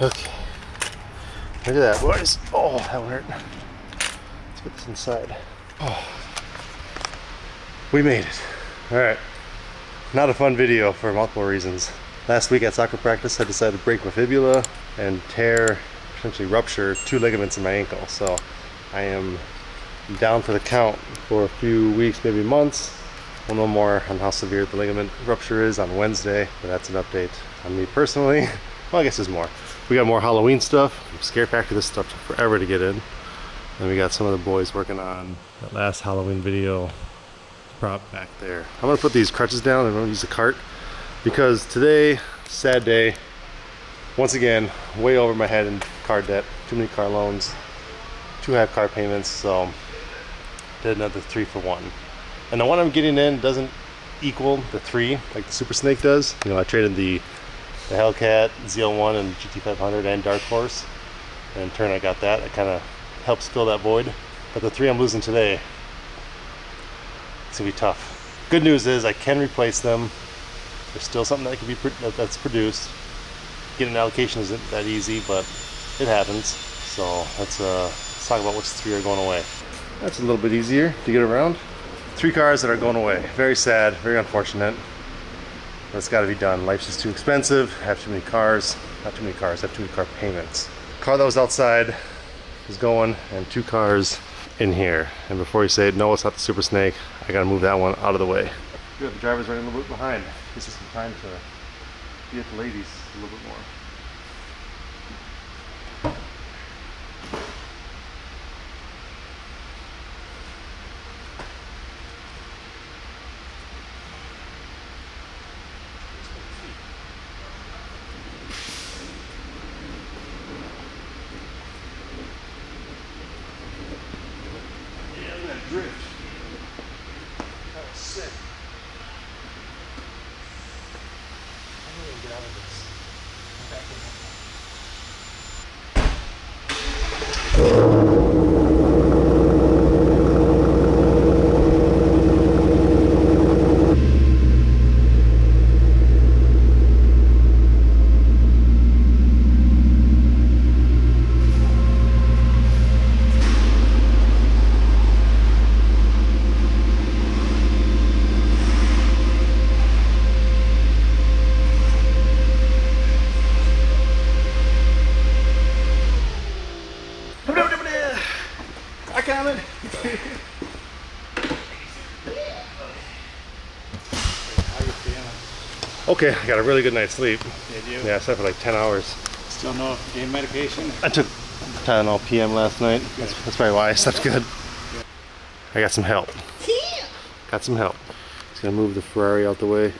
Okay. Look at that, boys. Oh, that one hurt. Let's put this inside. Oh. We made it. All right. Not a fun video for multiple reasons. Last week at soccer practice, I decided to break my fibula and tear, essentially rupture, 2 ligaments in my ankle. So I am down for the count for a few weeks, maybe months. We'll know more on how severe the ligament rupture is on Wednesday, but that's an update on me personally. Well, I guess there's more. We got more Halloween stuff. Scare Factory, this stuff took forever to get in. And we got some of the boys working on that last Halloween video prop back there. I'm gonna put these crutches down and I'm gonna use the cart because today, sad day. Once again, way over my head in car debt. Too many car loans, 2 high car payments, so did another 3 for 1. And the one I'm getting in doesn't equal the 3 like the Super Snake does. You know, I traded the Hellcat, ZL1 and GT500 and Dark Horse, and in turn I got that. It kind of helps fill that void. But the 3 I'm losing today, it's gonna be tough. Good news is I can replace them. There's still something that can be that's produced. Getting an allocation isn't that easy, but it happens. So let's talk about which 3 are going away. That's a little bit easier to get around. 3 cars that are going away. Very sad, very unfortunate. But it's got to be done. Life's just too expensive. I have too many cars. Not too many cars. I have too many car payments. Car that was outside is going, and 2 cars in here. And before you say, no, it's not the Super Snake, I got to move that one out of the way. Good, the driver's running a little bit behind. Gives us some time to be at the ladies a little bit more. Drift. That was sick. I'm gonna get out of this. I counted. How you feeling? Okay, I got a really good night's sleep. Did you? Yeah, I slept for like 10 hours. Still no game medication? I took Tylenol PM last night. That's probably why I slept good. I got some help. Got some help. Just gonna move the Ferrari out the way.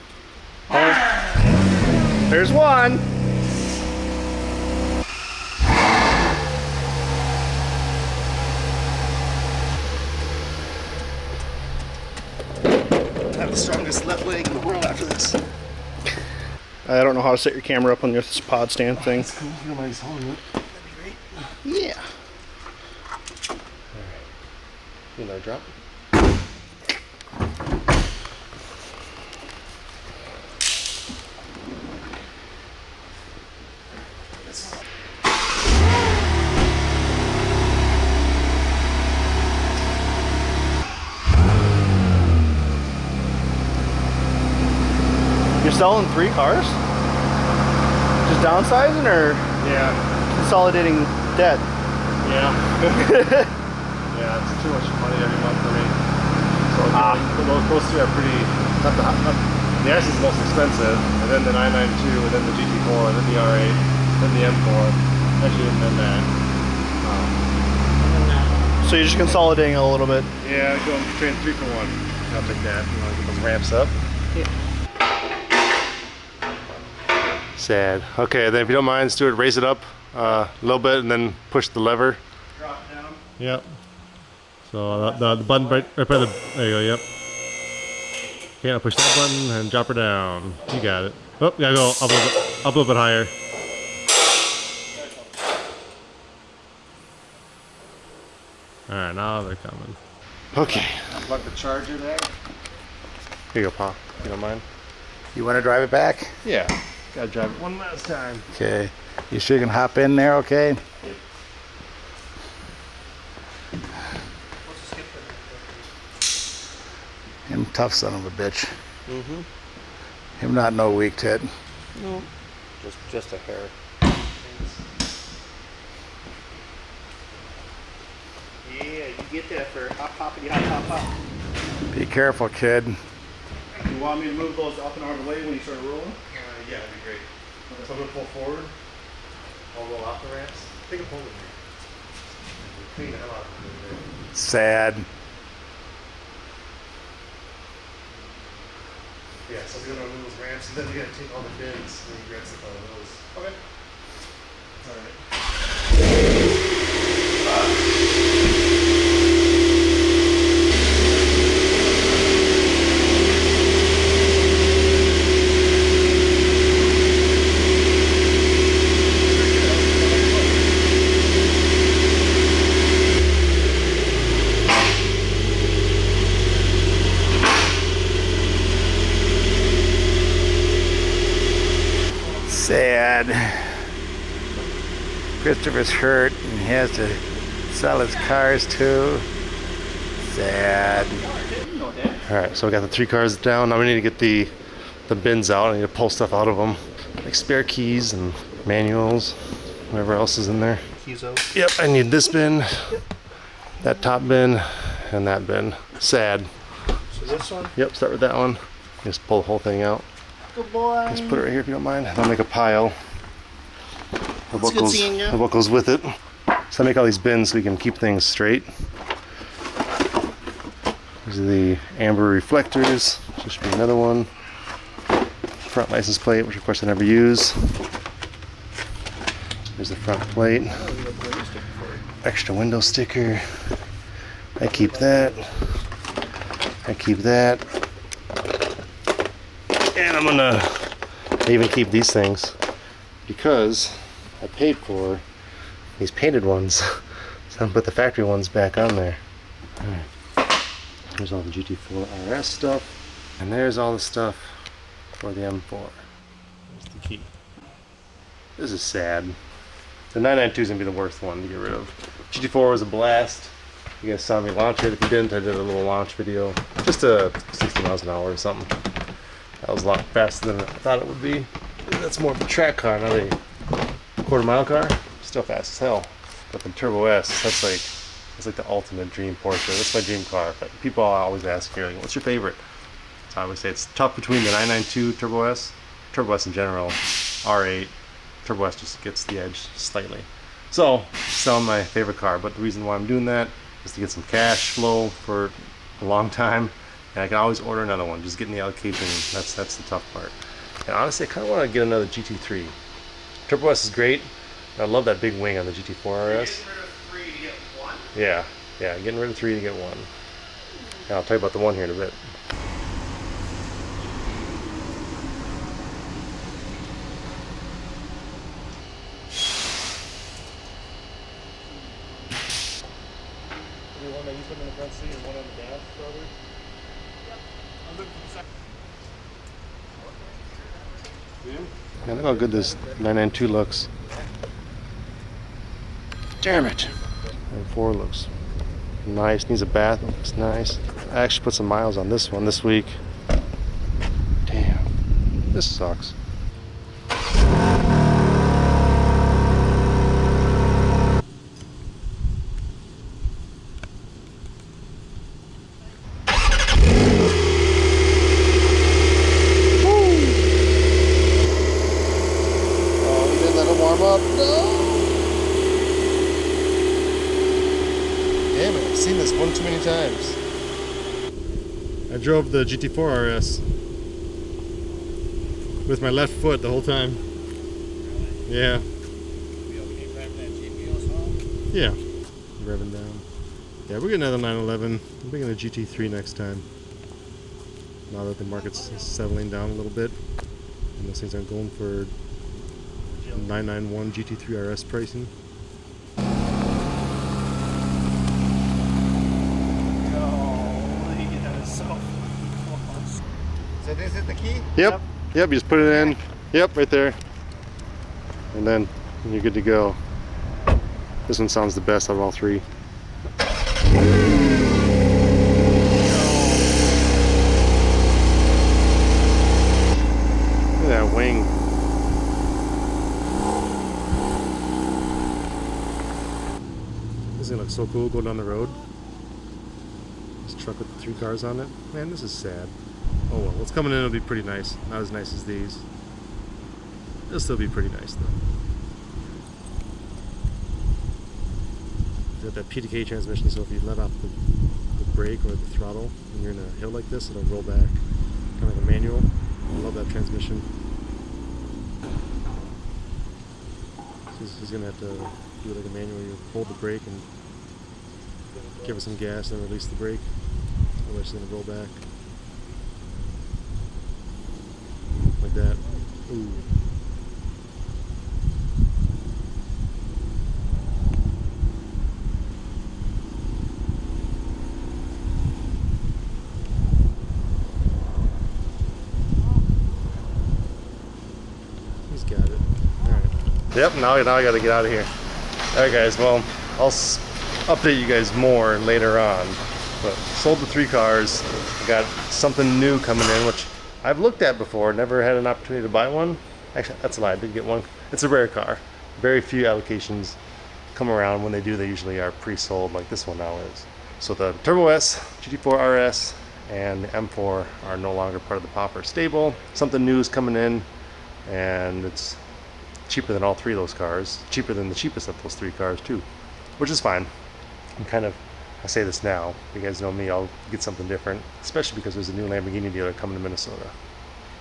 Oh, there's one. I have the strongest left leg in the world after this. I don't know how to set your camera up on your pod stand thing. That's cool. Nobody's holding it. That'd be great. Yeah. Alright. Another drop. You're selling 3 cars? Just downsizing or Yeah. consolidating debt? Yeah. Yeah, it's too much money every month for me. So those 2 are pretty. Not the S is the most expensive, and then the 992, and then the GT4, and then the R8, then the M4, actually, and then that. So you're just consolidating a little bit? Yeah, going train 3 for 1. I'll take that. You want to get those ramps up? Yeah. Sad. Okay, then if you don't mind, Stuart, raise it up a little bit and then push the lever. Drop down. Yep. So the button right by the, there you go, yep. Okay, now push that button and drop her down. You got it. Oh, gotta go up a little bit higher. Alright, now they're coming. Okay. Unplug the charger there. Here you go, Pa. You don't mind? You want to drive it back? Yeah. Gotta drive it one last time. Okay. You sure you can hop in there, okay? Him tough son of a bitch. Mm-hmm. Him not no weak tit. No. Just a hair. Yeah, you get that for hop hoppity hop hop hop. Be careful, kid. You want me to move those up and out of the way when you start rolling? Yeah, that'd be great. So I'm gonna pull forward. I'll roll off the ramps. Take a pull with me. Clean the hell out of it. Sad. Yeah, so we're gonna remove those ramps, and then we're gonna take all the bins, and then you grab stuff out of those. Okay. Alright. Sad. Christopher's hurt and he has to sell his cars too. Sad. Alright, so we got the 3 cars down. Now we need to get the bins out. I need to pull stuff out of them. Like spare keys and manuals, whatever else is in there. Keys out. Yep, I need this bin, that top bin, and that bin. Sad. So this one? Yep, start with that one. Just pull the whole thing out. Good boy. Just put it right here if you don't mind. I'll make a pile. Good seeing you. What goes with it. So I make all these bins so we can keep things straight. These are the amber reflectors. There should be another one. Front license plate, which of course I never use. There's the front plate. Extra window sticker. I keep that. I keep that. And I'm gonna even keep these things because I paid for these painted ones. So I'm gonna put the factory ones back on there. Alright. There's all the GT4 RS stuff. And there's all the stuff for the M4. There's the key. This is sad. The 992 is gonna be the worst one to get rid of. GT4 was a blast. You guys saw me launch it. If you didn't, I did a little launch video. Just 60 miles an hour or something. That was a lot faster than I thought it would be. That's more of a track car, not a quarter-mile car. Still fast as hell. But the Turbo S, that's like the ultimate dream Porsche. That's my dream car. But people always ask me, like, what's your favorite? So I always say it's tough between the 992 Turbo S in general, R8. Turbo S just gets the edge slightly. So, selling my favorite car. But the reason why I'm doing that is to get some cash flow for a long time. And I can always order another one. Just getting the allocation, that's the tough part. And honestly, I kind of want to get another GT3. Turbo S is great. I love that big wing on the GT4 RS. Getting rid of 3 to get 1? Yeah, getting rid of 3 to get 1. And I'll tell you about the 1 here in a bit. One that you put in the front seat and one on the dash, probably? Yeah, look how good this 992 looks. Damn it! 994 looks nice. Needs a bath. Looks nice. I actually put some miles on this one this week. Damn. This sucks. Damn it, I've seen this one too many times. I drove the GT4 RS with my left foot the whole time. Yeah. Yeah. Revving down. Yeah, we're getting another 911. We're getting a GT3 next time. Now that the market's settling down a little bit. And those things aren't going for 991 GT3 RS pricing. So this is the key? Yep. Yep, you just put it in, Yep, right there. And then you're good to go. This one sounds the best out of all three. Look at that wing. This thing looks so cool going down the road. This truck with the 3 cars on it. Man, this is sad. Oh well, what's coming in will be pretty nice. Not as nice as these. It'll still be pretty nice though. Got that PTK transmission, so if you let off the brake or the throttle when you're in a hill like this, it'll roll back. Kind of like a manual. I love that transmission. He's gonna have to do it like a manual. You hold the brake and give it some gas and release the brake. Otherwise it's gonna roll back. Like that. Ooh. He's got it. Alright. Yep, now I gotta get out of here. Alright guys, well, I'll update you guys more later on. But sold the 3 cars. Got something new coming in, which I've looked at before, never had an opportunity to buy one. Actually, that's a lie, I did get one. It's a rare car. Very few allocations come around. When they do, they usually are pre-sold like this one now is. So the Turbo S, GT4 RS, and the M4 are no longer part of the PaFur stable. Something new is coming in, and it's cheaper than all 3 of those cars. Cheaper than the cheapest of those 3 cars too, which is fine. I say this now, you guys know me, I'll get something different, especially because there's a new Lamborghini dealer coming to Minnesota.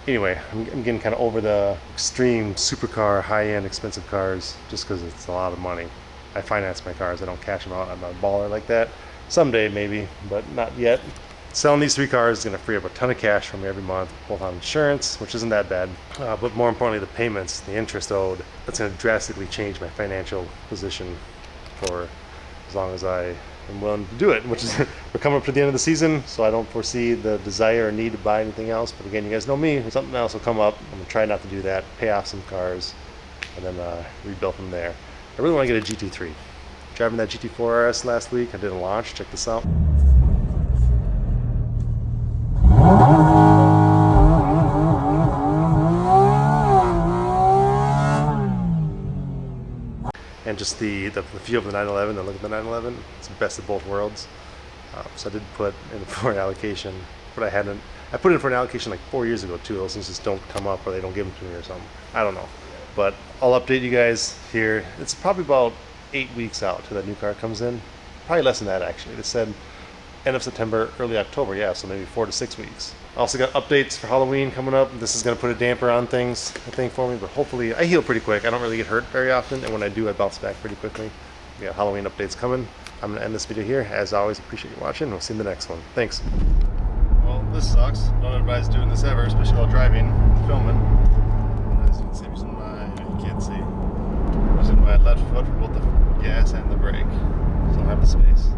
Anyway, I'm getting kind of over the extreme supercar, high-end, expensive cars, just because it's a lot of money. I finance my cars, I don't cash them out. I'm not a baller like that. Someday maybe, but not yet. Selling these 3 cars is going to free up a ton of cash for me every month, both on insurance, which isn't that bad, but more importantly, the payments, the interest owed. That's going to drastically change my financial position for as long as I am willing to do it, which is we're coming up to the end of the season, so I don't foresee the desire or need to buy anything else. But again, you guys know me, something else will come up. I'm going to try not to do that, pay off some cars, and then rebuild from there. I really want to get a GT3. Driving that GT4 RS last week, I did a launch, check this out. And just the feel of the 911, the look of the 911, it's the best of both worlds. So I did put in for an allocation, but I put in for an allocation like 4 years ago too. Those things just don't come up, or they don't give them to me or something. I don't know. But I'll update you guys here. It's probably about 8 weeks out till that new car comes in. Probably less than that actually. They said end of September, early October, yeah, so maybe 4 to 6 weeks. I also got updates for Halloween coming up. This is going to put a damper on things, I think, for me, but hopefully I heal pretty quick. I don't really get hurt very often, and when I do, I bounce back pretty quickly. We got Halloween updates coming. I'm going to end this video here. As always, appreciate you watching. We'll see you in the next one. Thanks. Well, this sucks. Don't advise doing this ever, especially while driving and filming. As you can see, you can't see. I'm using my left foot for both the gas and the brake. So I don't have the space.